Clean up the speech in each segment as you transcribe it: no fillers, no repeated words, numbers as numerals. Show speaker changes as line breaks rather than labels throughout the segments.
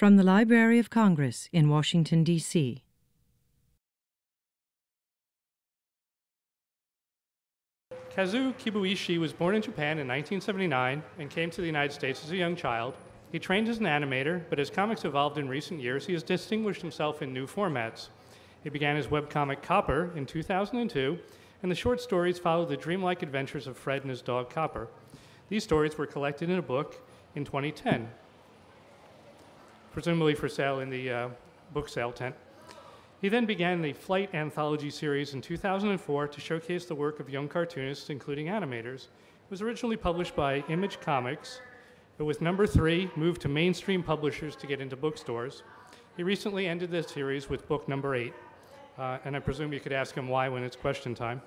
From the Library of Congress in Washington, D.C.
Kazu Kibuishi was born in Japan in 1979 and came to the United States as a young child. He trained as an animator, but as comics evolved in recent years, he has distinguished himself in new formats. He began his webcomic Copper in 2002, and the short stories follow the dreamlike adventures of Fred and his dog Copper. These stories were collected in a book in 2010, presumably for sale in the book sale tent. He then began the Flight Anthology series in 2004 to showcase the work of young cartoonists, including animators. It was originally published by Image Comics, but with number 3, moved to mainstream publishers to get into bookstores. He recently ended this series with book number 8, and I presume you could ask him why when it's question time.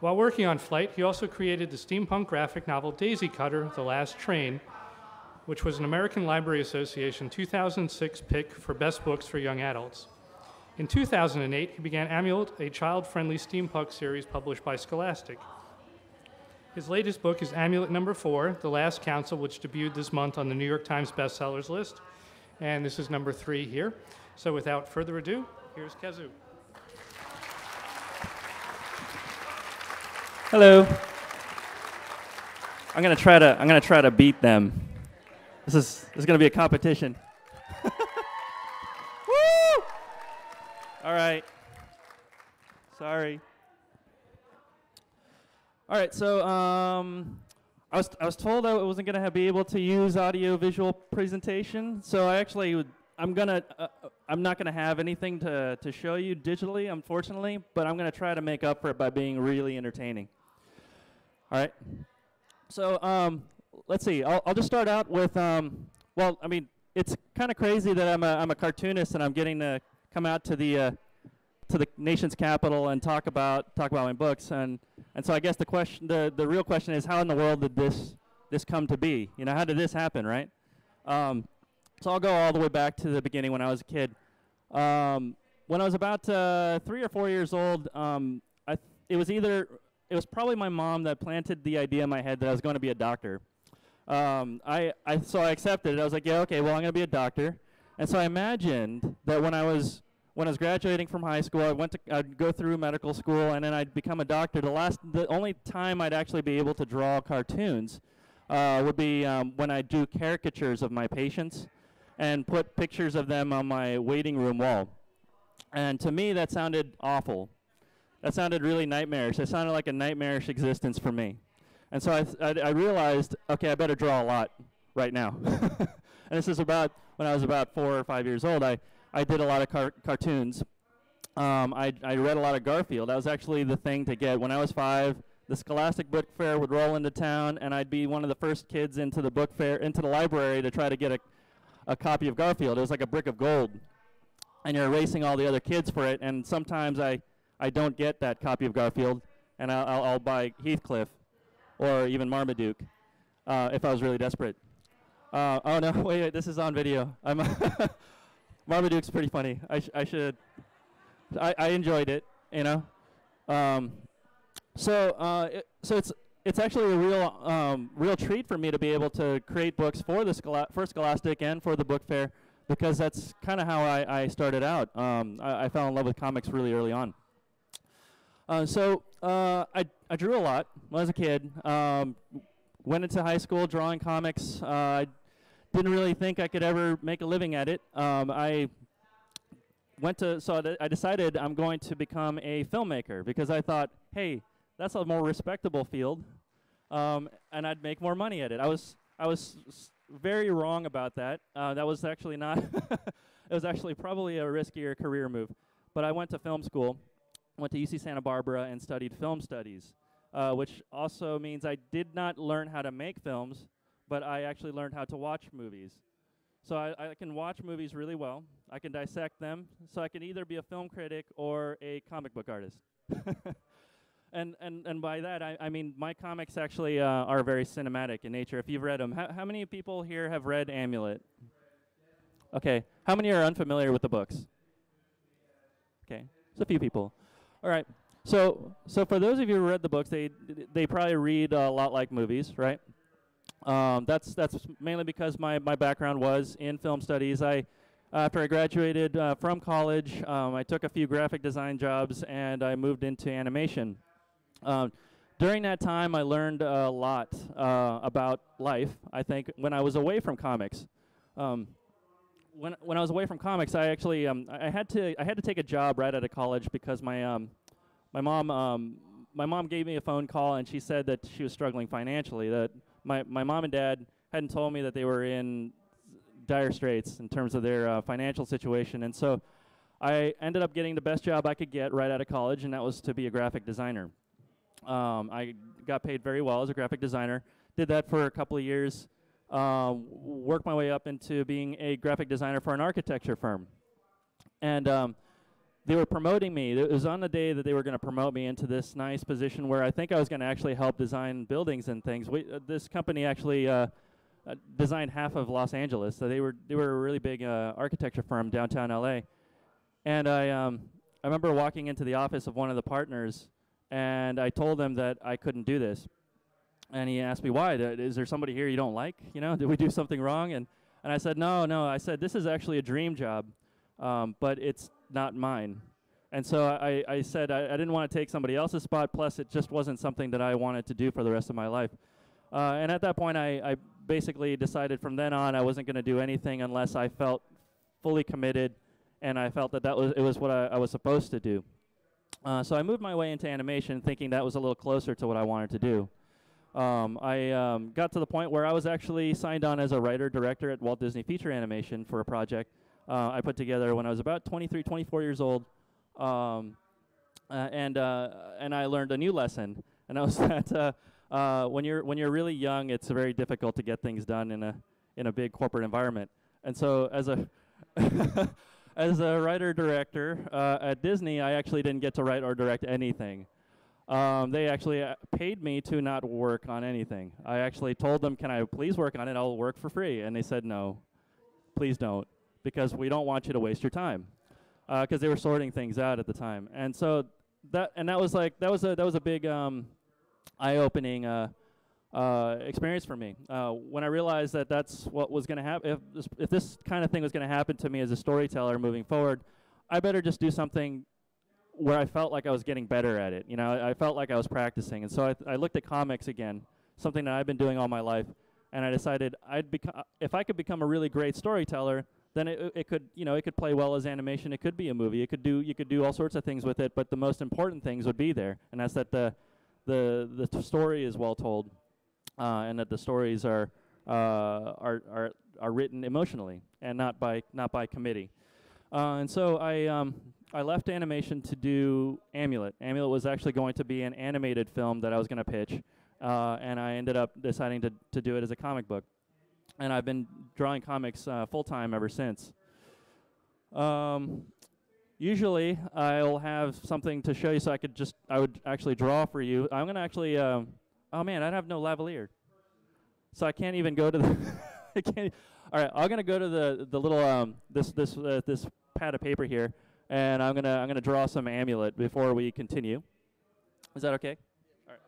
While working on Flight, he also created the steampunk graphic novel Daisy Cutter, The Last Train, which was an American Library Association 2006 pick for best books for young adults. In 2008, he began Amulet, a child-friendly steampunk series published by Scholastic. His latest book is Amulet number 4, The Last Council, which debuted this month on the New York Times bestsellers list. And this is number 3 here. So without further ado, here's Kazu.
Hello. I'm gonna try to beat them. This is gonna be a competition. Woo! All right. Sorry. All right. So I was told I wasn't gonna be able to use audio-visual presentation. So I'm not gonna have anything to show you digitally, unfortunately. But I'm gonna try to make up for it by being really entertaining. All right. So let's see. I'll just start out with well, I mean, it's kind of crazy that I'm a cartoonist and I'm getting to come out to the nation's capital and talk about my books, and so I guess the real question is, how in the world did this come to be? You know, how did this happen, right? So I'll go all the way back to the beginning when I was a kid. When I was about 3 or 4 years old, it was probably my mom that planted the idea in my head that I was going to be a doctor. So I accepted it. I was like, yeah, okay, well, I'm going to be a doctor. And so I imagined that when I was graduating from high school, I'd go through medical school, and then I'd become a doctor. The only time I'd actually be able to draw cartoons would be when I do caricatures of my patients and put pictures of them on my waiting room wall. And to me, that sounded awful. That sounded really nightmarish. It sounded like a nightmarish existence for me. And so I realized, okay, I better draw a lot right now. And this is about when I was about 4 or 5 years old. I did a lot of cartoons. I read a lot of Garfield. That was actually the thing to get. When I was 5, the Scholastic Book Fair would roll into town, and I'd be one of the first kids into the book fair, into the library to try to get a copy of Garfield. It was like a brick of gold. And you're racing all the other kids for it, and sometimes I don't get that copy of Garfield, and I'll buy Heathcliff or even Marmaduke if I was really desperate. Oh no, wait, this is on video. Marmaduke's pretty funny. I enjoyed it, you know. So it's actually a real treat for me to be able to create books for for Scholastic and for the book fair, because that's kind of how I started out. I fell in love with comics really early on. So I drew a lot when I was a kid. Went into high school drawing comics. I didn't really think I could ever make a living at it. I decided I'm going to become a filmmaker, because I thought, hey, that's a more respectable field, and I'd make more money at it. I was very wrong about that. That was actually not. It was actually probably a riskier career move. But I went to film school. Went to UC Santa Barbara and studied film studies, which also means I did not learn how to make films, but I actually learned how to watch movies. So I can watch movies really well. I can dissect them. So I can either be a film critic or a comic book artist. And by that, I mean my comics actually are very cinematic in nature. If you've read them, how many people here have read Amulet? Okay. How many are unfamiliar with the books? Okay. It's a few people. All right. So for those of you who read the books, they probably read a lot like movies, right? That's mainly because my background was in film studies. After I graduated from college, I took a few graphic design jobs and I moved into animation. During that time, I learned a lot about life, I think, when I was away from comics. When I was away from comics, I actually I had to take a job right out of college because my mom gave me a phone call and she said that she was struggling financially. That my mom and dad hadn't told me that they were in dire straits in terms of their financial situation, and so I ended up getting the best job I could get right out of college, and that was to be a graphic designer. I got paid very well as a graphic designer. Did that for a couple of years. Worked my way up into being a graphic designer for an architecture firm. And they were promoting me. It was on the day that they were going to promote me into this nice position where I think I was going to actually help design buildings and things. This company actually designed half of Los Angeles, so they were a really big architecture firm downtown LA. And I remember walking into the office of one of the partners, and I told them that I couldn't do this. And he asked me why. Is there somebody here you don't like? You know, did we do something wrong? And I said, no. I said, this is actually a dream job, but it's not mine. And so I said I didn't want to take somebody else's spot, plus it just wasn't something that I wanted to do for the rest of my life. And at that point, I basically decided from then on I wasn't going to do anything unless I felt fully committed and I felt that it was what I was supposed to do. So I moved my way into animation thinking that was a little closer to what I wanted to do. I got to the point where I was actually signed on as a writer-director at Walt Disney Feature Animation for a project I put together when I was about 23, 24 years old. And I learned a new lesson, and that was that when you're really young, it's very difficult to get things done in a big corporate environment. And so as a as a writer-director at Disney, I actually didn't get to write or direct anything. They actually paid me to not work on anything. I actually told them, can I please work on it? I'll work for free. And they said, no, please don't, because we don't want you to waste your time. Because they were sorting things out at the time. And so that was a big eye-opening experience for me. When I realized that that's what was going to happen, if this kind of thing was going to happen to me as a storyteller moving forward, I better just do something where I felt like I was getting better at it. You know, I felt like I was practicing. And so I looked at comics again, something that I've been doing all my life, and I decided if I could become a really great storyteller, then it could play well as animation. It could be a movie. You could do all sorts of things with it. But the most important things would be there, and that's that the story is well told, and that the stories are written emotionally and not by committee. And so I left animation to do Amulet. Amulet was actually going to be an animated film that I was going to pitch, and I ended up deciding to do it as a comic book. And I've been drawing comics full-time ever since. Usually, I'll have something to show you, so I would actually draw for you. I'm going to actually, oh man, I have no lavalier. So I can't even go to the, all right, I'm going to go to the little, this pad of paper here, and I'm gonna draw some Amulet before we continue. Is that okay? All right.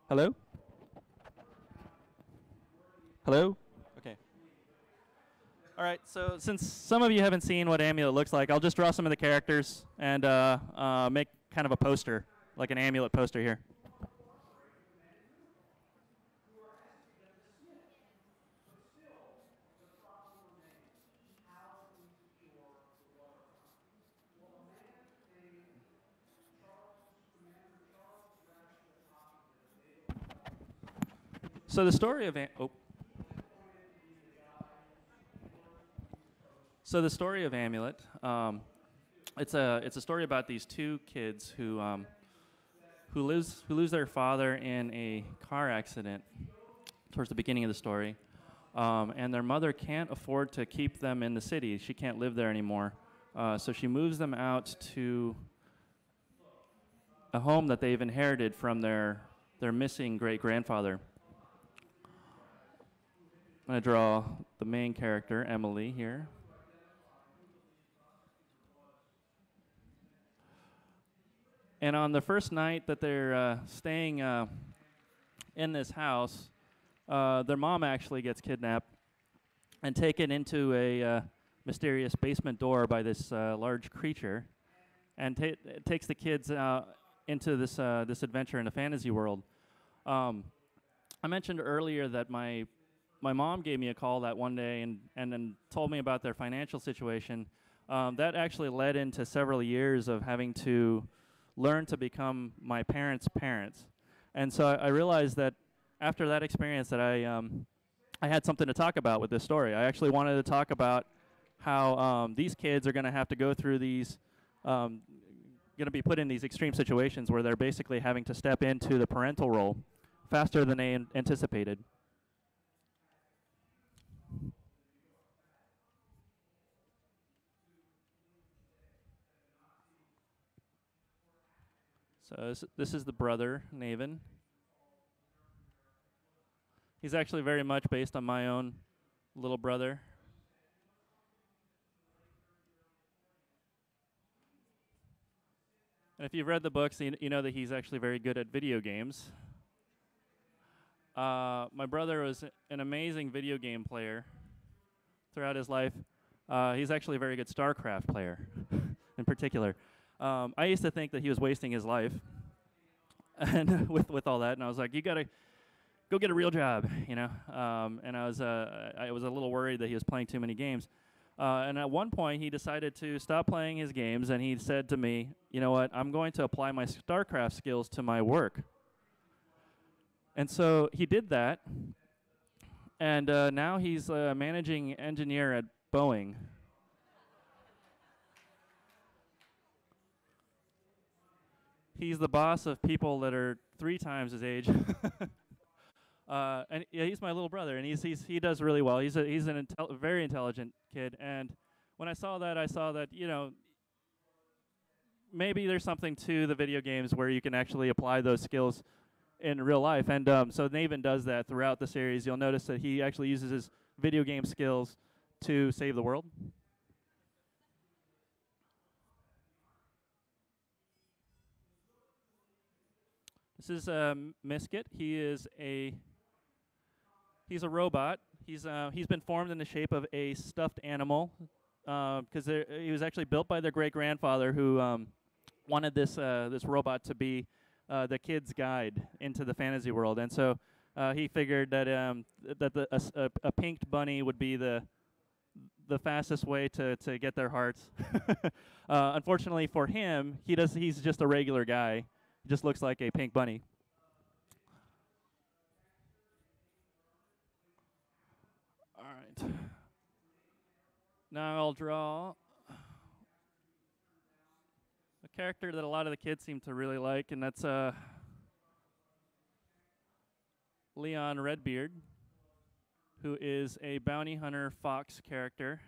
Hello? Hello? Okay. All right, so since some of you haven't seen what Amulet looks like, I'll just draw some of the characters and make kind of a poster, like an Amulet poster here. So the story of Amulet, it's a story about these two kids who lose their father in a car accident towards the beginning of the story. and their mother can't afford to keep them in the city. She can't live there anymore. So she moves them out to a home that they've inherited from their missing great-grandfather. I'm going to draw the main character, Emily, here. And on the first night that they're staying in this house, their mom actually gets kidnapped and taken into a mysterious basement door by this large creature, and takes the kids into this adventure in a fantasy world. I mentioned earlier that my mom gave me a call that one day and then told me about their financial situation. That actually led into several years of having to learn to become my parents' parents. And so I realized that after that experience that I had something to talk about with this story. I actually wanted to talk about how these kids are going to have to go through these, going to be put in these extreme situations where they're basically having to step into the parental role faster than they anticipated. So this is the brother, Naven. He's actually very much based on my own little brother. And if you've read the books, you know that he's actually very good at video games. My brother was an amazing video game player throughout his life. He's actually a very good StarCraft player in particular. I used to think that he was wasting his life and with all that, and I was like, you gotta go get a real job, you know. And I was a little worried that he was playing too many games. And at one point, he decided to stop playing his games, and he said to me, you know what, I'm going to apply my StarCraft skills to my work. And so he did that, and now he's a managing engineer at Boeing. He's the boss of people that are 3 times his age. And yeah, he's my little brother, and he does really well. He's an very intelligent kid, and when I saw that, you know, maybe there's something to the video games where you can actually apply those skills in real life. And so Naven does that throughout the series. You'll notice that he actually uses his video game skills to save the world. This is Miskit. He's a robot. He's been formed in the shape of a stuffed animal because he was actually built by their great-grandfather who wanted this robot to be the kid's guide into the fantasy world. And so he figured that a pinked bunny would be the fastest way to get their hearts. Unfortunately for him, he's just a regular guy. He just looks like a pink bunny. All right. Now I'll draw a character that a lot of the kids seem to really like, and that's Leon Redbeard, who is a bounty hunter fox character.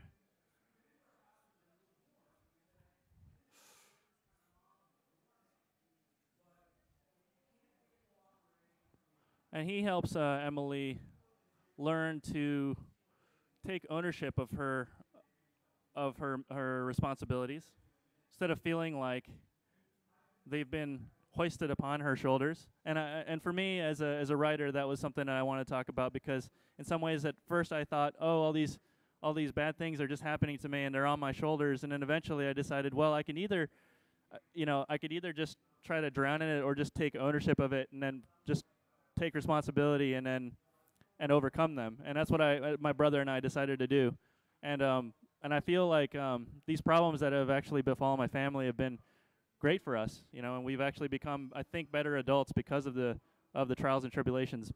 And he helps Emily learn to take ownership of her responsibilities instead of feeling like they've been hoisted upon her shoulders. And for me as a writer, that was something that I want to talk about, because in some ways at first I thought, oh, all these bad things are just happening to me and they're on my shoulders. And then eventually I decided, well, I could either just try to drown in it or just take ownership of it and then just take responsibility and overcome them. And that's what my brother and I decided to do. And I feel like these problems that have actually befallen my family have been great for us, you know, and we've actually become, I think, better adults because of the trials and tribulations.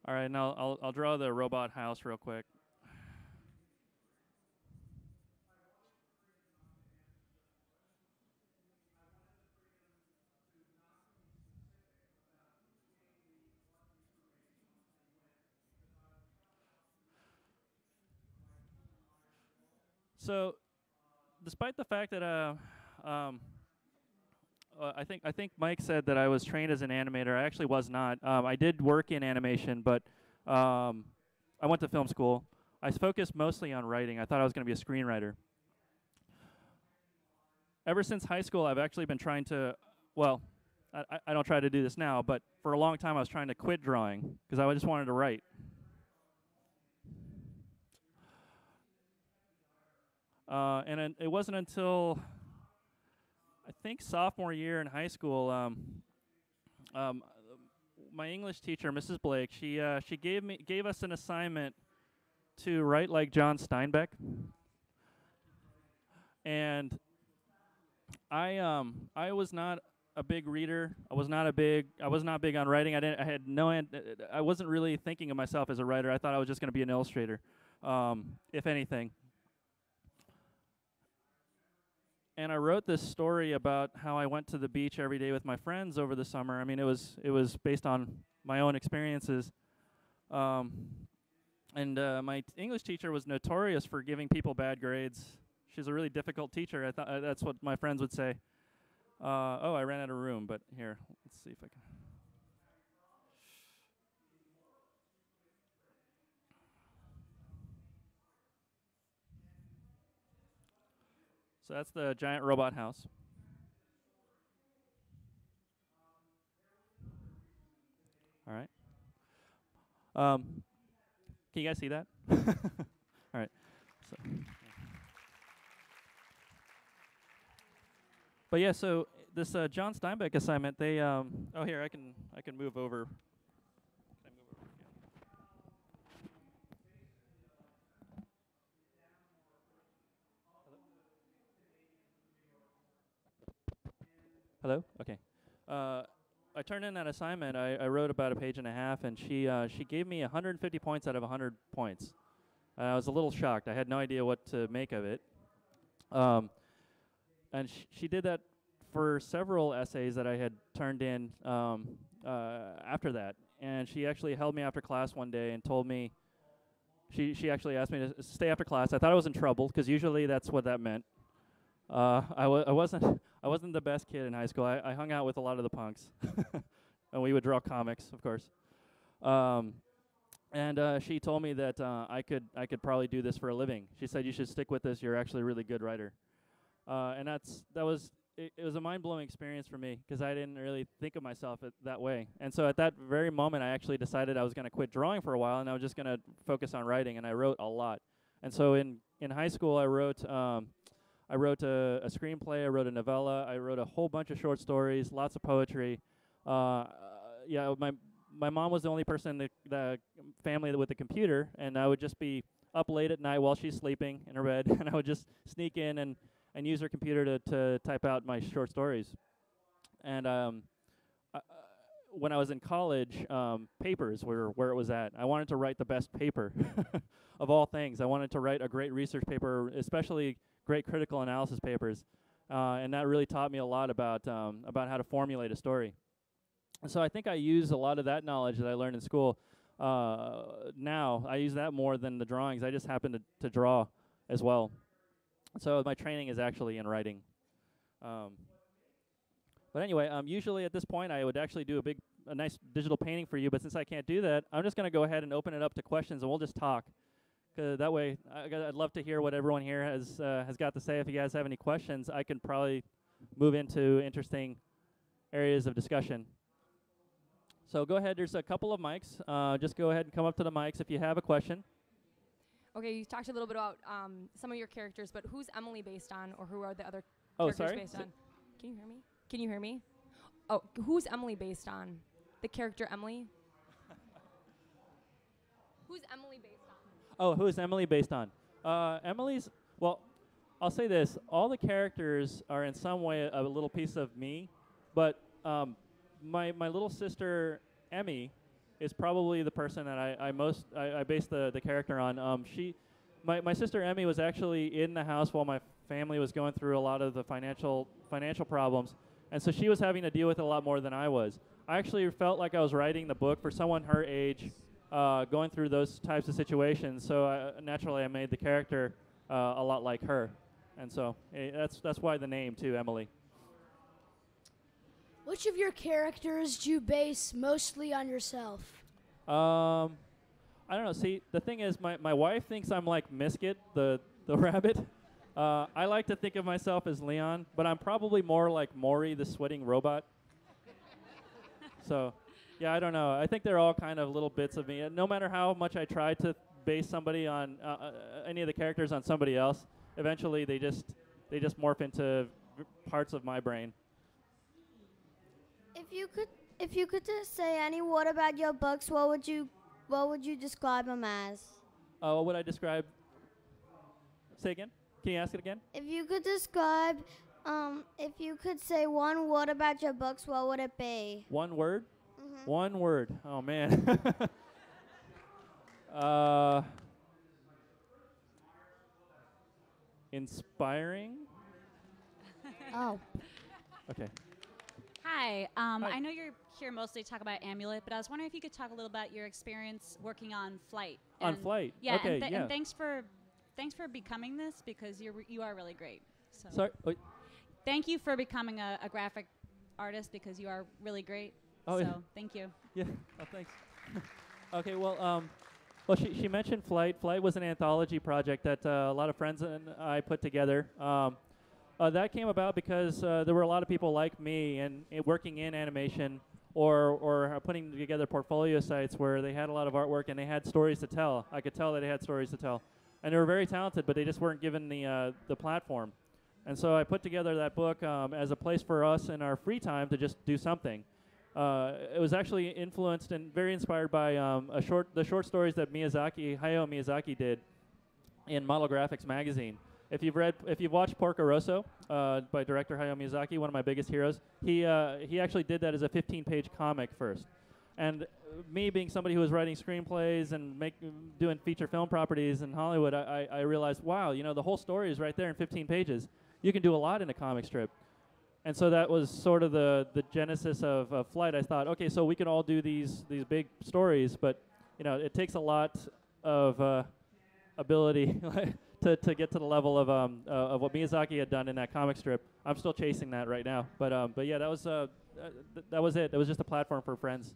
All right, now I'll draw the robot house real quick. So, despite the fact that I think Mike said that I was trained as an animator. I actually was not. I did work in animation, but I went to film school. I focused mostly on writing. I thought I was going to be a screenwriter. Ever since high school, I've actually been trying to, well, I don't try to do this now, but for a long time I was trying to quit drawing because I just wanted to write. And it wasn't until I think sophomore year in high school, my English teacher, Mrs. Blake, she gave us an assignment to write like John Steinbeck, and I was not a big reader. I was not big on writing. I wasn't really thinking of myself as a writer. I thought I was just going to be an illustrator, if anything. And I wrote this story about how I went to the beach every day with my friends over the summer. I mean, it was based on my own experiences. And my English teacher was notorious for giving people bad grades. She's a really difficult teacher. I thought that's what my friends would say. Oh, I ran out of room, but here, let's see if I can. So that's the giant robot house. All right. Can you guys see that? All right. So. But yeah, so this John Steinbeck assignment, they oh here I can move over. Can I move over? Yeah. Hello? Okay. I turned in that assignment. I wrote about a page and a half, and she gave me 150 points out of 100 points. I was a little shocked. I had no idea what to make of it. And she did that for several essays that I had turned in after that. And she actually held me after class one day and told me, she actually asked me to stay after class. I thought I was in trouble, because usually that's what that meant. I wasn't the best kid in high school. I hung out with a lot of the punks, and we would draw comics, of course. And she told me that I could probably do this for a living. She said, "You should stick with this. You're actually a really good writer." And it was a mind-blowing experience for me, because I didn't really think of myself that way. And so at that very moment, I actually decided I was going to quit drawing for a while, and I was just going to focus on writing. And I wrote a lot. And so in high school, I wrote a screenplay, I wrote a novella, I wrote a whole bunch of short stories, lots of poetry. Yeah, my mom was the only person in the family with a computer, and I would just be up late at night while she's sleeping in her bed, and I would just sneak in and use her computer to type out my short stories. And when I was in college, papers were where it was at. I wanted to write the best paper of all things. I wanted to write a great research paper, especially great critical analysis papers, and that really taught me a lot about how to formulate a story. And so I think I use a lot of that knowledge that I learned in school. Now I use that more than the drawings. I just happen to draw as well. So my training is actually in writing. But anyway, usually at this point I would actually do a nice digital painting for you, but since I can't do that, I'm just going to go ahead and open it up to questions, and we'll just talk. That way, I'd love to hear what everyone here has got to say. If you guys have any questions, I can probably move into interesting areas of discussion. So go ahead. There's a couple of mics. Just go ahead and come up to the mics if you have a question.
Okay, you talked a little bit about some of your characters, but who's Emily based on, or who are the other characters based on? Can you hear me? Can you hear me? Oh, who's Emily based on? The character Emily? Who's Emily based on?
Oh, who is Emily based on? Emily's, well, I'll say this. All the characters are in some way a little piece of me, but my little sister, Emmy, is probably the person that I based the character on. My sister Emmy was actually in the house while my family was going through a lot of the financial problems, and so she was having to deal with it a lot more than I was. I actually felt like I was writing the book for someone her age, going through those types of situations. So naturally, I made the character a lot like her, and so that's why the name too, Emily.
Which of your characters do you base mostly on yourself?
I don't know. See, the thing is, my wife thinks I'm like Misket, the rabbit. I like to think of myself as Leon, but I'm probably more like Maury, the sweating robot. So, yeah, I don't know. I think they're all kind of little bits of me. And no matter how much I try to base somebody on any of the characters on somebody else, eventually they just morph into parts of my brain.
If you could just say any word about your books, what would you describe them as?
What would I describe? Say again? Can you ask it again?
If you could describe, if you could say one word about your books, what would it be?
One word?
Mm-hmm.
One word. Oh man. Inspiring.
Oh.
Okay.
Hi. I know you're here mostly to talk about Amulet, but I was wondering if you could talk a little about your experience working on Flight.
On Flight.
Yeah.
Okay.
And,
yeah.
and thanks for becoming this, because you are really great. So
Sorry. Wait.
Thank you for becoming a graphic artist, because you are really great.
Oh,
so
yeah.
Thank you.
Yeah. Oh, thanks. Okay. Well, she mentioned Flight. Flight was an anthology project that a lot of friends and I put together. That came about because there were a lot of people like me and working in animation or putting together portfolio sites where they had a lot of artwork and they had stories to tell. I could tell that they had stories to tell. And they were very talented, but they just weren't given the platform. And so I put together that book as a place for us in our free time to just do something. It was actually influenced and very inspired by the short stories that Hayao Miyazaki did in Model Graphics magazine. If you've watched Porco Rosso by director Hayao Miyazaki, one of my biggest heroes, he actually did that as a 15-page comic first. And me being somebody who was writing screenplays and doing feature film properties in Hollywood, I realized, wow, the whole story is right there in 15 pages. You can do a lot in a comic strip. And so that was sort of the genesis of Flight. I thought, okay, so we can all do these big stories, but it takes a lot of ability to get to the level of what Miyazaki had done in that comic strip. I'm still chasing that right now, but yeah, that was it. It was just a platform for friends.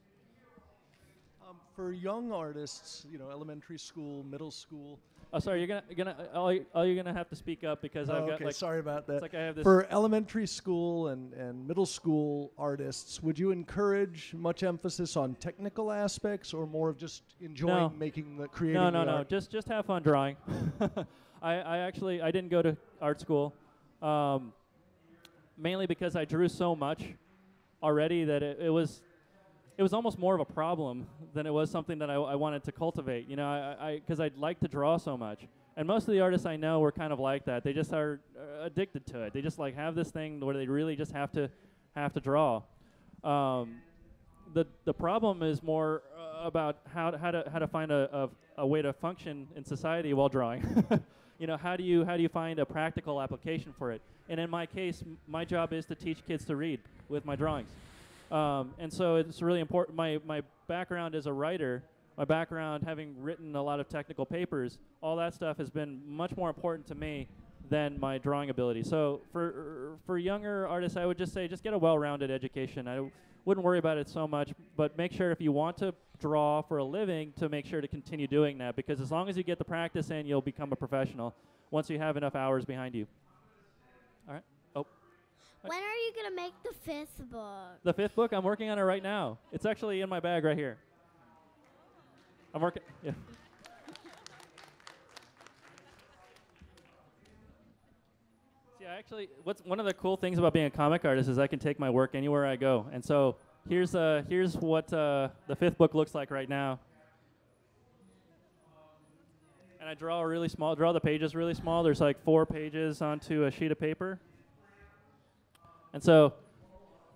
For young artists, elementary school, middle school.
Oh, sorry, you're gonna have to speak up because I've got
okay, sorry about that.
It's like I have this.
For elementary school and middle school artists, would you encourage much emphasis on technical aspects or more of just enjoying creating the
No.
art?
Just have fun drawing. I didn't go to art school, mainly because I drew so much already that it was almost more of a problem than it was something that I wanted to cultivate. Because I'd like to draw so much, and most of the artists I know were kind of like that. They just are addicted to it. They just have this thing where they really just have to draw. The problem is more about how to find a way to function in society while drawing. How do you find a practical application for it? And in my case, my job is to teach kids to read with my drawings. And so it's really important. My background as a writer, my background having written a lot of technical papers, all that stuff has been much more important to me than my drawing ability. So for younger artists, I would just say just get a well-rounded education. I wouldn't worry about it so much, but make sure if you want to draw for a living to make sure to continue doing that, because as long as you get the practice in, you'll become a professional once you have enough hours behind you. All right. Oh.
When are you going to make the 5th book?
The 5th book? I'm working on it right now. It's actually in my bag right here. I'm working. Yeah. See, what's one of the cool things about being a comic artist is I can take my work anywhere I go. And so here's what the 5th book looks like right now. And I draw the pages really small. There's like 4 pages onto a sheet of paper. And so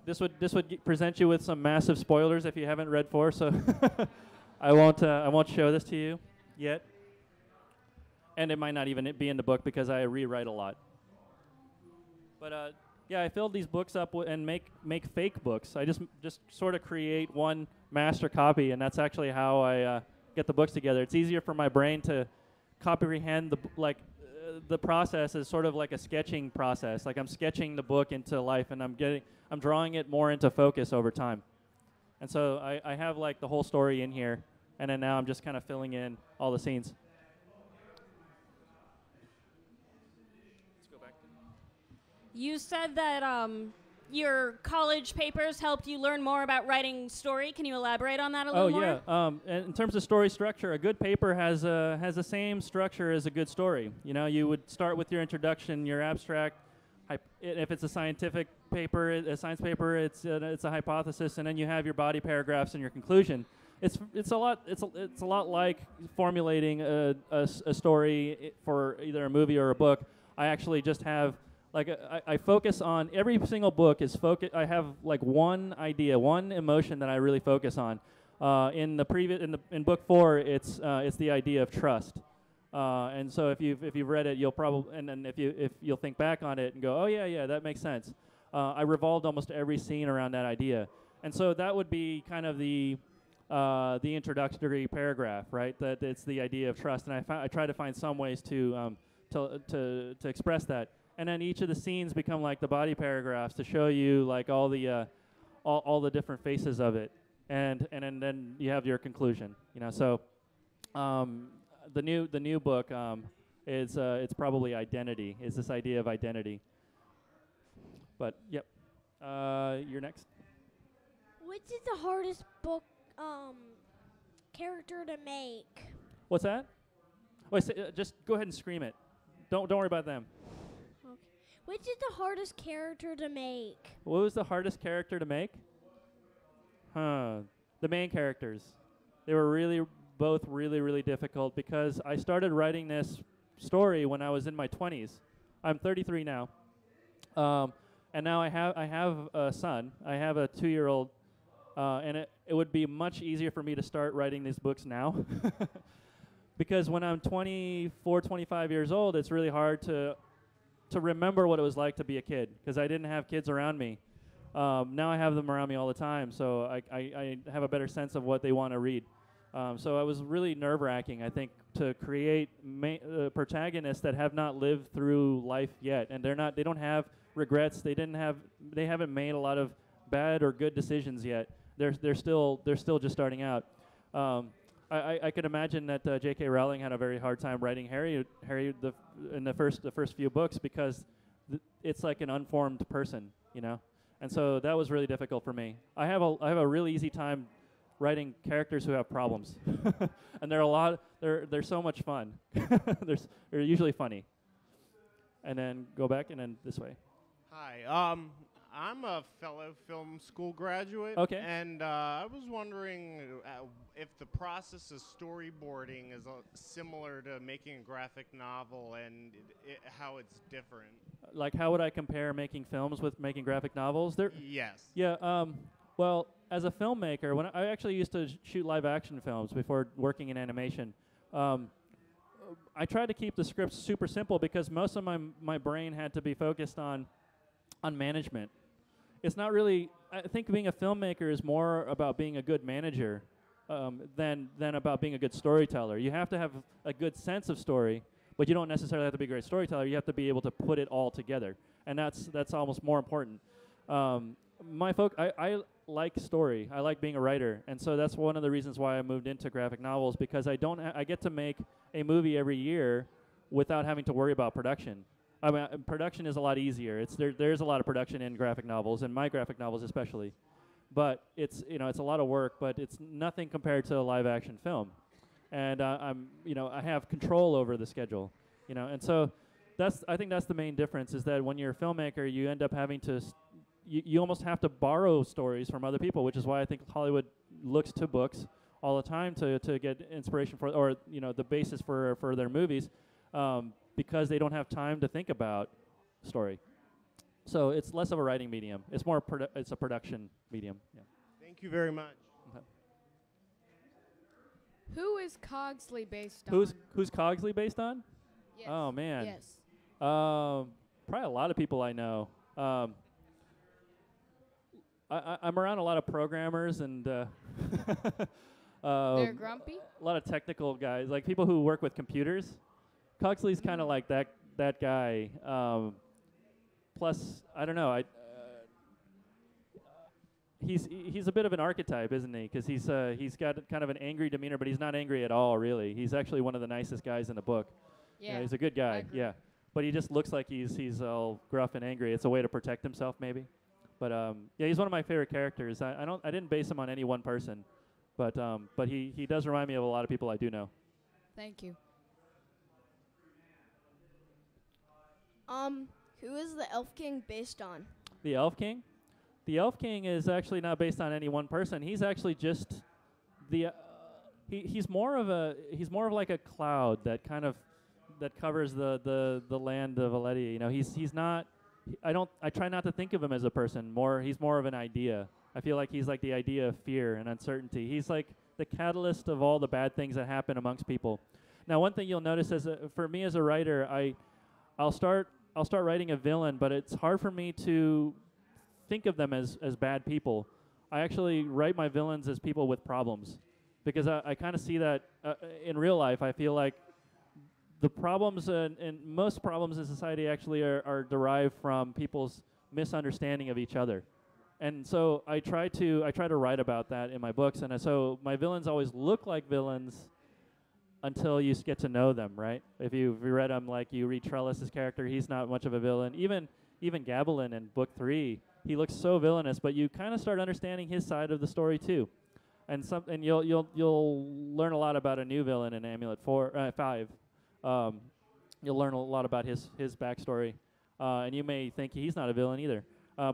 this would present you with some massive spoilers if you haven't read 4. So I won't show this to you yet. And it might not even be in the book because I rewrite a lot. But yeah, I filled these books up and make fake books. I just sort of create one master copy, and that's actually how I get the books together. It's easier for my brain to comprehend the process is sort of like a sketching process. Like I'm sketching the book into life, and I'm drawing it more into focus over time. And so I have like the whole story in here, and then now I'm just kind of filling in all the scenes.
You said that your college papers helped you learn more about writing story. Can you elaborate on that a little more?
Oh yeah. In terms of story structure, a good paper has the same structure as a good story. You know, you would start with your introduction, your abstract. If it's a scientific paper, a science paper, it's a hypothesis, and then you have your body paragraphs and your conclusion. It's a lot like formulating a story for either a movie or a book. I actually just have. Like I focus on every single book is focus. I have like one idea, one emotion that I really focus on. In book 4, it's the idea of trust. And so if you've read it, you'll probably and then if you'll think back on it and go, oh yeah, that makes sense. I revolved almost every scene around that idea, and so that would be kind of the introductory paragraph, right? That it's the idea of trust, and I try to find some ways to express that. And then each of the scenes become like the body paragraphs to show you like all the different faces of it, and then you have your conclusion. You know, so the new book is it's probably identity. Is this idea of identity? But yep, you're next.
Which is the hardest book character to make?
What's that? Wait, just go ahead and scream it. Don't worry about them.
Which is the hardest character to make?
What was the hardest character to make? The main characters. They were both really difficult because I started writing this story when I was in my 20s. I'm 33 now. And now I have a son. I have a 2-year-old. And it would be much easier for me to start writing these books now. Because when I'm 24, 25 years old, it's really hard to remember what it was like to be a kid, because I didn't have kids around me. Now I have them around me all the time, so I have a better sense of what they want to read. So it was really nerve-wracking, I think, to create protagonists that have not lived through life yet, and they don't have regrets. They haven't made a lot of bad or good decisions yet. They're still just starting out. I could imagine that J.K. Rowling had a very hard time writing Harry in the first few books because it's like an unformed person, you know, and so that was really difficult for me. I have a really easy time writing characters who have problems, and they're so much fun. They're usually funny. And then go back and then this way.
Hi. I'm a fellow film school graduate.
Okay.
And I was wondering if the process of storyboarding is similar to making a graphic novel and how it's different.
Like, how would I compare making films with making graphic novels?
Yes.
Yeah. Well, as a filmmaker, when I actually used to shoot live-action films before working in animation, I tried to keep the scripts super simple because most of my brain had to be focused on management. It's not really. I think being a filmmaker is more about being a good manager than about being a good storyteller. You have to have a good sense of story, but you don't necessarily have to be a great storyteller. You have to be able to put it all together, and that's almost more important. I like story. I like being a writer, and so that's one of the reasons why I moved into graphic novels, because I get to make a movie every year without having to worry about production. I mean, production is a lot easier. There's a lot of production in graphic novels, and my graphic novels especially. But it's a lot of work, but it's nothing compared to a live action film. And I have control over the schedule, and so I think that's the main difference, is that when you're a filmmaker, you end up having to you almost have to borrow stories from other people, which is why I think Hollywood looks to books all the time to get inspiration for, or the basis for their movies. Because they don't have time to think about story. So it's less of a writing medium. It's more it's a production medium. Yeah.
Thank you very much.
Okay.
Who is Cogsley based on?
Who's Cogsley based on?
Yes.
Oh man.
Yes.
Probably a lot of people I know. I'm around a lot of programmers and
They're grumpy?
a lot of technical guys, like people who work with computers. Cogsley's kind of like that guy. Plus, I don't know. He's a bit of an archetype, isn't he? Because he's got kind of an angry demeanor, but he's not angry at all, really. He's actually one of the nicest guys in the book.
Yeah,
you know, he's a good guy. Yeah, but he just looks like he's all gruff and angry. It's a way to protect himself, maybe. But yeah, he's one of my favorite characters. I didn't base him on any one person, but he does remind me of a lot of people I do know.
Thank you.
Who is the Elf King based on?
The Elf King? The Elf King is actually not based on any one person. He's actually just the he's more of like a cloud that kind of that covers the land of Aledia. You know, he's not. I try not to think of him as a person. He's more of an idea. I feel like he's like the idea of fear and uncertainty. He's like the catalyst of all the bad things that happen amongst people. Now, one thing you'll notice for me as a writer, I'll start writing a villain, but it's hard for me to think of them as bad people. I actually write my villains as people with problems, because I kind of see that in real life. I feel like the problems and most problems in society actually are derived from people's misunderstanding of each other. And so I try to write about that in my books, and so my villains always look like villains until you get to know them, right? If you read them, like you read Trellis's character, he's not much of a villain. Even Gabalin in book 3, he looks so villainous, but you kind of start understanding his side of the story too, and you'll learn a lot about a new villain in Amulet 5. You'll learn a lot about his backstory, and you may think he's not a villain either.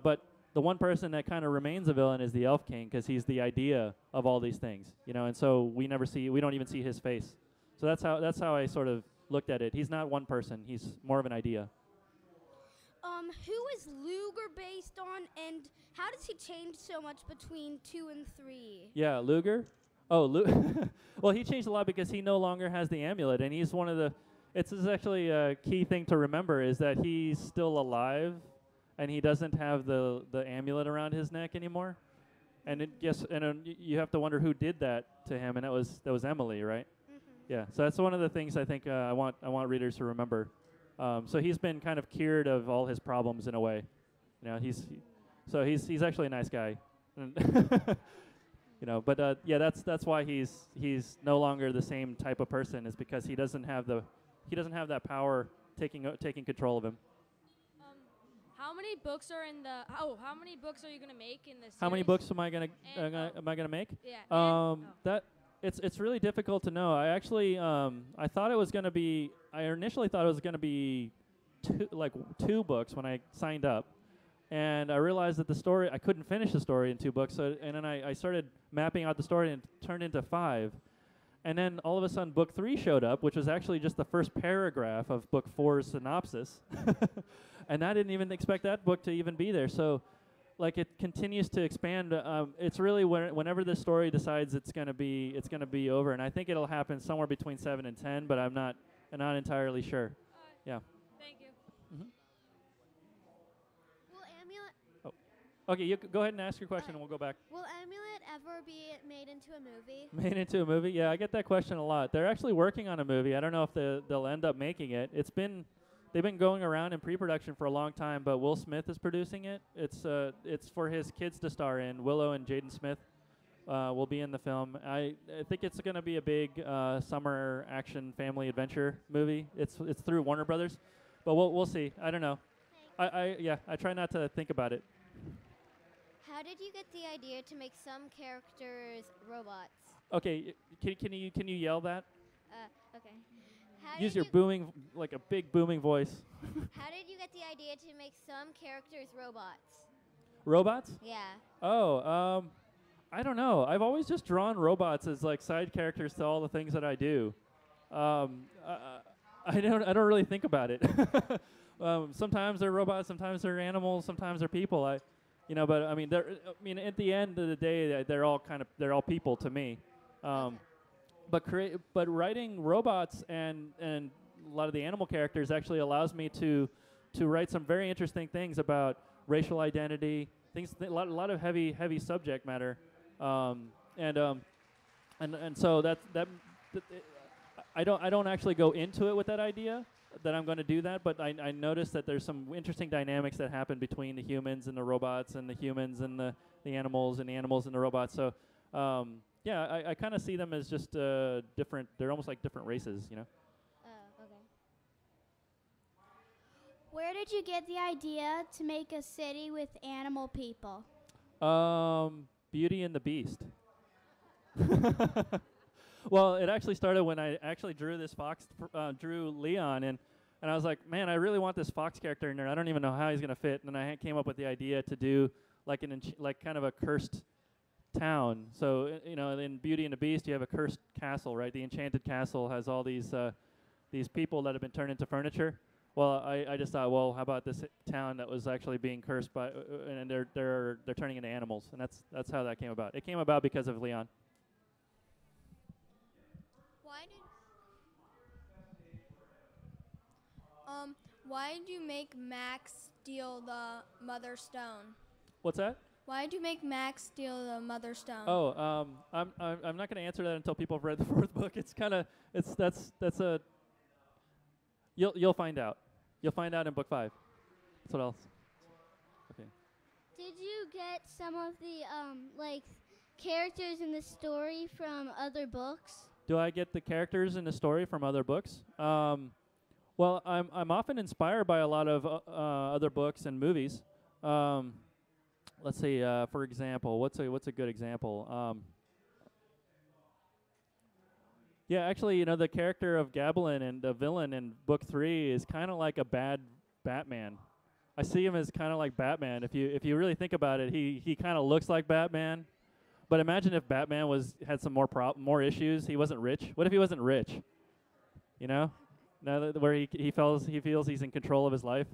But the one person that kind of remains a villain is the Elf King, because he's the idea of all these things, you know. And so we don't even see his face. So that's how I sort of looked at it. He's not one person. He's more of an idea.
Who is Luger based on, and how does he change so much between 2 and 3?
Yeah, Luger. Oh, well, he changed a lot because he no longer has the amulet, and he's one of the. It's actually a key thing to remember is that he's still alive, and he doesn't have the amulet around his neck anymore. And you have to wonder who did that to him, and that was Emily, right? Yeah, so that's one of the things I think I want readers to remember. So he's been kind of cured of all his problems in a way. You know, he's actually a nice guy. You know, but yeah, that's why he's no longer the same type of person, is because he doesn't have that power taking control of him.
How many books are in the? How many books are you gonna make in this?
How many books am I gonna make?
Yeah.
That. It's really difficult to know. I actually I thought it was going to be. I initially thought it was going to be two books when I signed up, and I realized that the story I couldn't finish the story in 2 books. So and then I started mapping out the story, and it turned into 5, and then all of a sudden book 3 showed up, which was actually just the first paragraph of book 4's synopsis, and I didn't even expect that book to even be there. So. Like, it continues to expand. It's really whenever the story decides it's gonna be over, and I think it'll happen somewhere between 7 and 10, but I'm not entirely sure. Yeah.
Thank you.
Mm-hmm.
Will Amulet?
Oh. Okay, you go ahead and ask your question, and we'll go back.
Will Amulet ever be made into a movie?
Made into a movie? Yeah, I get that question a lot. They're actually working on a movie. I don't know if they'll end up making it. They've been going around in pre-production for a long time, but Will Smith is producing it. It's for his kids to star in. Willow and Jaden Smith will be in the film. I think it's going to be a big summer action family adventure movie. It's through Warner Brothers, but we'll see. I don't know. I try not to think about it.
How did you get the idea to make some characters robots?
Okay, can you yell that?
Okay.
Use your booming, like a big booming voice.
How did you get the idea to make some characters robots?
Robots?
Yeah.
Oh, I don't know. I've always just drawn robots as like side characters to all the things that I do. I don't really think about it. Sometimes they're robots, sometimes they're animals, sometimes they're people. But I mean, at the end of the day, they're all people to me. But writing robots and a lot of the animal characters actually allows me to write some very interesting things about racial identity, a lot of heavy subject matter, and so I don't actually go into it with that idea that I'm going to do that, but I noticed that there's some interesting dynamics that happen between the humans and the robots, and the humans and the animals, and the animals and the robots. So I kind of see them as just different. They're almost like different races,
Oh, okay. Where did you get the idea to make a city with animal people?
Beauty and the Beast. Well, it actually started when I actually drew this fox, drew Leon, and I was like, man, I really want this fox character in there. I don't even know how he's going to fit. And then I came up with the idea to do like kind of a cursed town. So, in Beauty and the Beast, you have a cursed castle, right? The enchanted castle has all these people that have been turned into furniture. Well, I just thought, well, how about this town that was actually being cursed by, and they're turning into animals, and that's how that came about. It came about because of Leon.
Why did you make Max steal the Mother Stone?
What's that?
Why did you make Max steal the Mother Stone?
Oh, I'm not going to answer that until people have read the fourth book. That's a. You'll find out. You'll find out in book 5. That's what else. Okay.
Did you get some of the characters in the story from other books?
Do I get the characters in the story from other books? Well, I'm often inspired by a lot of other books and movies. Let's see. For example, what's a good example? Yeah, actually, the character of Gabalin and the villain in book 3 is kind of like a bad Batman. I see him as kind of like Batman. If you really think about it, he kind of looks like Batman. But imagine if Batman had some more issues. He wasn't rich. What if he wasn't rich? Where he feels he's in control of his life,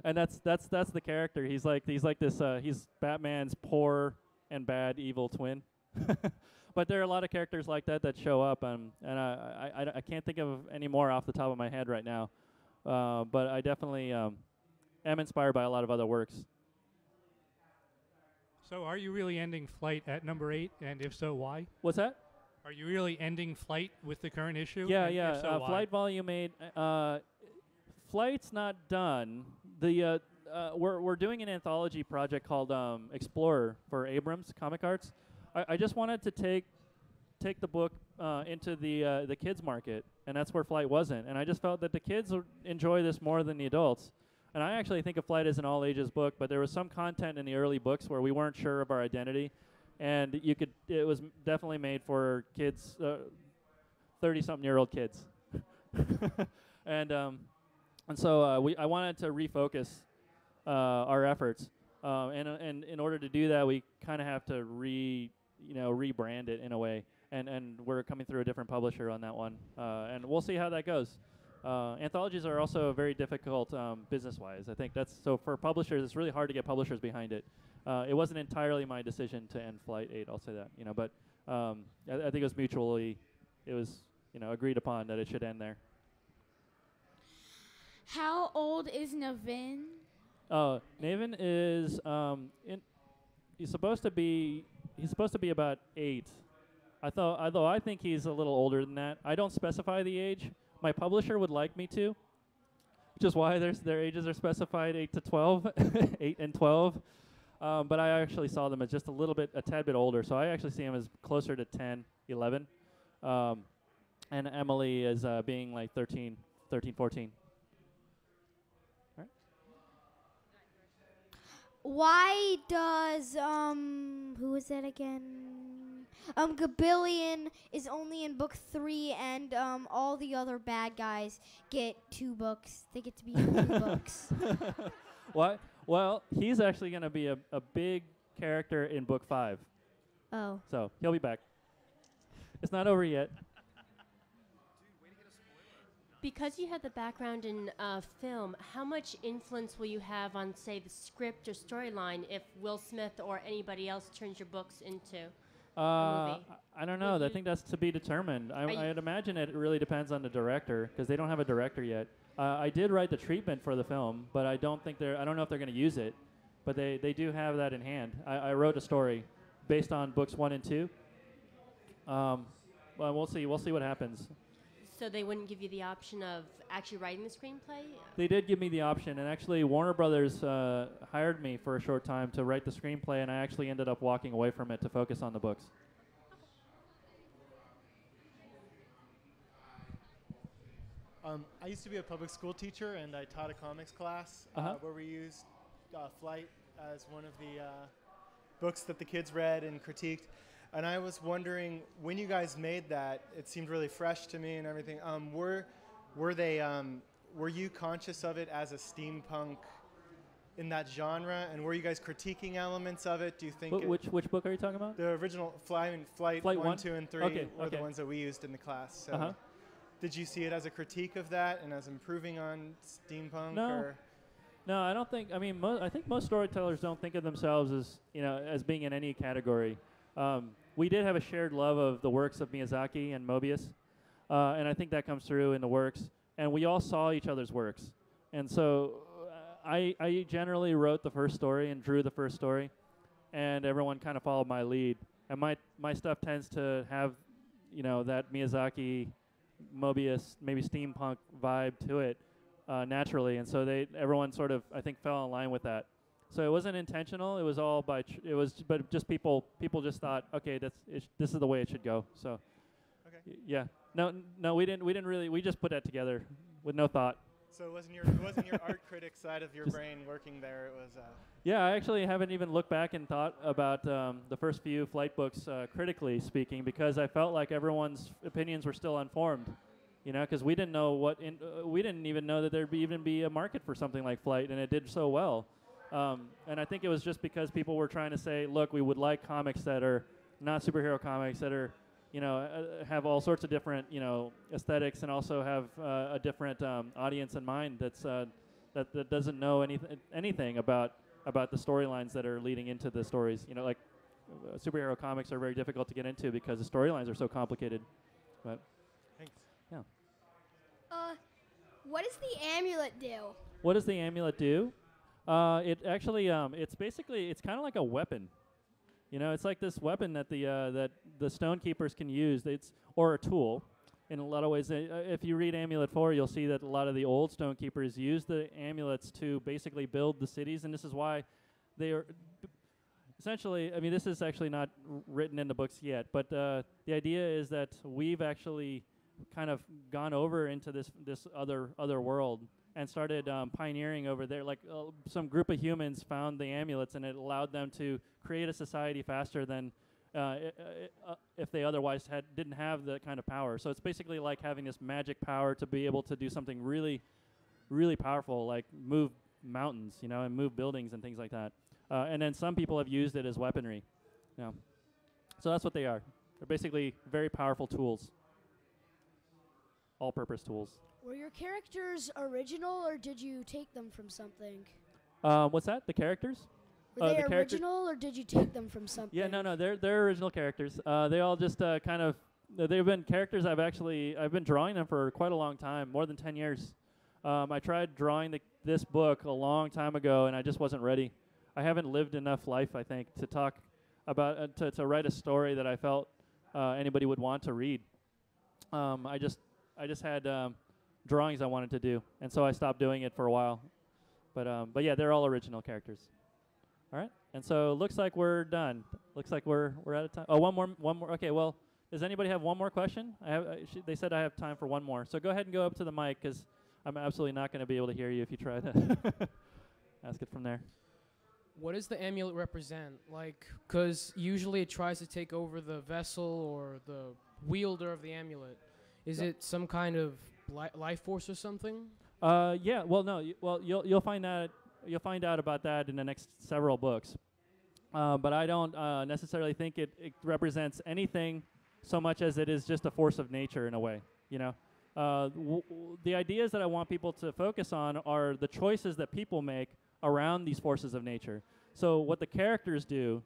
and that's the character. He's like this. He's Batman's poor and bad evil twin. But there are a lot of characters like that show up, and I can't think of any more off the top of my head right now. But I definitely am inspired by a lot of other works.
So are you really ending Flight at number 8, and if so, why?
What's that?
Are you really ending Flight with the current issue?
Yeah.
If so, why?
Flight Volume 8. Flight's not done. We're doing an anthology project called Explorer for Abrams Comic Arts. I just wanted to take the book into the kids market, and that's where Flight wasn't. And I just felt that the kids would enjoy this more than the adults. And I actually think of Flight as an all-ages book, but there was some content in the early books where we weren't sure of our identity. And it was definitely made for kids, 30-something-year-old kids. And so I wanted to refocus our efforts. And in order to do that, we kind of have to rebrand it in a way. And we're coming through a different publisher on that one. And we'll see how that goes. Anthologies are also very difficult business-wise. I think so for publishers, it's really hard to get publishers behind it. It wasn't entirely my decision to end Flight 8, I'll say that, but I think it was mutually, agreed upon that it should end there.
How old is Navin?
Navin is he's supposed to be about 8. Although I think he's a little older than that. I don't specify the age. My publisher would like me to, which is why their ages are specified 8 to 12, 8 and 12. But I actually saw them as just a tad bit older. So I actually see them as closer to 10, 11. And Emily is being like 13, 14. All right.
Why does, who is that again? Gabillion is only in book 3, and all the other bad guys get 2 books. They get to be in 2 books.
What? Well, he's actually going to be a big character in book 5.
Oh.
So he'll be back. It's not over yet.
Because you had the background in film, how much influence will you have on, say, the script or storyline if Will Smith or anybody else turns your books into a movie?
I don't know. I think that's to be determined. I'd imagine it really depends on the director because they don't have a director yet. I did write the treatment for the film, but I don't know if they're going to use it. But they do have that in hand. I wrote a story based on books 1 and 2. Well, we'll see. We'll see what happens.
So they wouldn't give you the option of actually writing the screenplay?
They did give me the option, and actually Warner Brothers hired me for a short time to write the screenplay, and I actually ended up walking away from it to focus on the books.
I used to be a public school teacher, and I taught a comics class where we used Flight as one of the books that the kids read and critiqued. And I was wondering, when you guys made that, it seemed really fresh to me and everything. Were you conscious of it as a steampunk in that genre? And were you guys critiquing elements of it? Do you think?
Which book are you talking about?
The original Flight 1, 2, and 3 were the ones that we used in the class. So did you see it as a critique of that and as improving on steampunk?
No, I don't think. I mean, I think most storytellers don't think of themselves as being in any category. We did have a shared love of the works of Miyazaki and Mobius, and I think that comes through in the works. And we all saw each other's works, and so I generally wrote the first story and drew the first story, and everyone kind of followed my lead. And my stuff tends to have, that Miyazaki, Mobius, maybe steampunk vibe to it naturally, and so everyone sort of, I think, fell in line with that. So it wasn't intentional. It was all but just people just thought, okay, this is the way it should go. So, yeah, no, we didn't really. We just put that together with no thought.
So it wasn't your art critic side of your brain working there. It was.
Yeah, I actually haven't even looked back and thought about the first few Flight books critically speaking, because I felt like everyone's opinions were still unformed. Because we didn't know we didn't even know that there'd even be a market for something like Flight, and it did so well. And I think it was just because people were trying to say, look, we would like comics that are not superhero comics, that are, have all sorts of different, aesthetics, and also have a different audience in mind that doesn't know anything about the storylines that are leading into the stories. Like superhero comics are very difficult to get into because the storylines are so complicated. But
thanks.
Yeah.
What does the amulet do?
What does the amulet do? It actually, it's kind of like a weapon. It's like this weapon that the stone keepers can use. Or a tool. In a lot of ways, if you read Amulet 4, you'll see that a lot of the old stone keepers use the amulets to basically build the cities, and this is why they are essentially. I mean, this is actually not written in the books yet, but the idea is that we've actually kind of gone over into this other world and started pioneering over there. Like some group of humans found the amulets, and it allowed them to create a society faster than if they otherwise didn't have that kind of power. So it's basically like having this magic power to be able to do something really, really powerful, like move mountains, and move buildings and things like that. And then some people have used it as weaponry. So that's what they are. They're basically very powerful tools. All-purpose tools.
Were your characters original, or did you take them from something?
What's that? The characters?
Were they original, or did you take them from something?
Yeah, no, they're original characters. They all just kind of, they've been characters I've been drawing them for quite a long time, more than 10 years. I tried drawing this book a long time ago, and I just wasn't ready. I haven't lived enough life, I think, to talk about, to write a story that I felt anybody would want to read. I just had drawings I wanted to do, and so I stopped doing it for a while. But yeah, they're all original characters. All right, and so looks like we're done. Looks like we're out of time. Oh, one more. Okay, well, does anybody have one more question? They said I have time for one more. So go ahead and go up to the mic, because I'm absolutely not going to be able to hear you if you try to ask it from there.
What does the amulet represent? Because usually it tries to take over the vessel or the wielder of the amulet. Is it some kind of life force or something?
Yeah. Well, no. You'll find out. You'll find out about that in the next several books. But I don't necessarily think it represents anything so much as it is just a force of nature in a way. The ideas that I want people to focus on are the choices that people make around these forces of nature. So what the characters do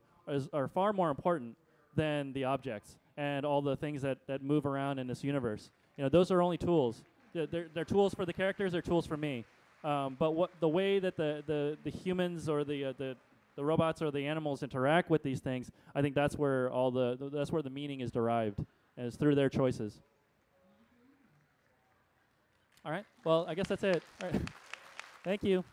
are far more important than the objects and all the things that move around in this universe. Those are only tools. They're tools for the characters, they're tools for me. But the way that the humans or the robots or the animals interact with these things, I think that's where that's where the meaning is derived, and it's through their choices. All right. Well, I guess that's it. All right. Thank you.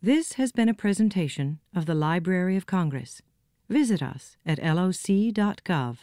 This has been a presentation of the Library of Congress. Visit us at loc.gov.